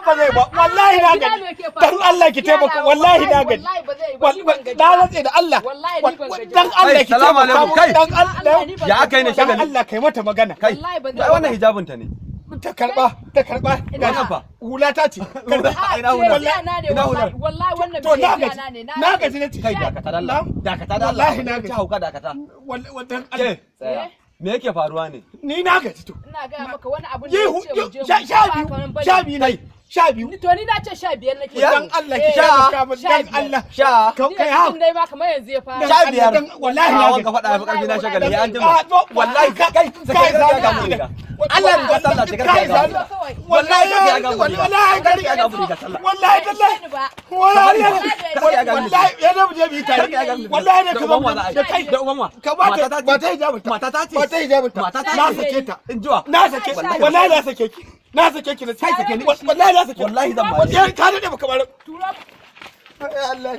ba zai ba wallahi na gaji dan Allah ki taimaka wallahi na gaji na rantse da Allah dan Allah ki taimaka dan Allah ya aka yi ne shagali Allah kai mata magana kai ai wannan hijabin ta ne ta karba ga nan fa hula ta ce ina hular wallahi wannan to na gaji ne kai dakata Allah dakata wallahi na gaji hauka dakata wallahi me yake faruwa ne ni na gaji to ina ga maka wani abu ne ce sha biyu ne sha biyu to ni na ce 15 nake dan Allah ki taimaka min dan Allah sha kai ha dai ma kamar yanzu ya fara 15 wallahi na wanka faɗa fi ƙarfi na shagali ya anjima wallahi kai ga mu riga Allah ya sallah ta kai ga wallahi wallahi ya da mu je bi tare wallahi ne ka ban da kai da uban wa ka ba ta hijabin mata ta ce ba ta hijabin mata ta na sake ta injuwa na sake wallahi na sake ki na sake ki sai sake ni wallahi na sake wallahi zan ba wallahi ka dade baka bar tura Allah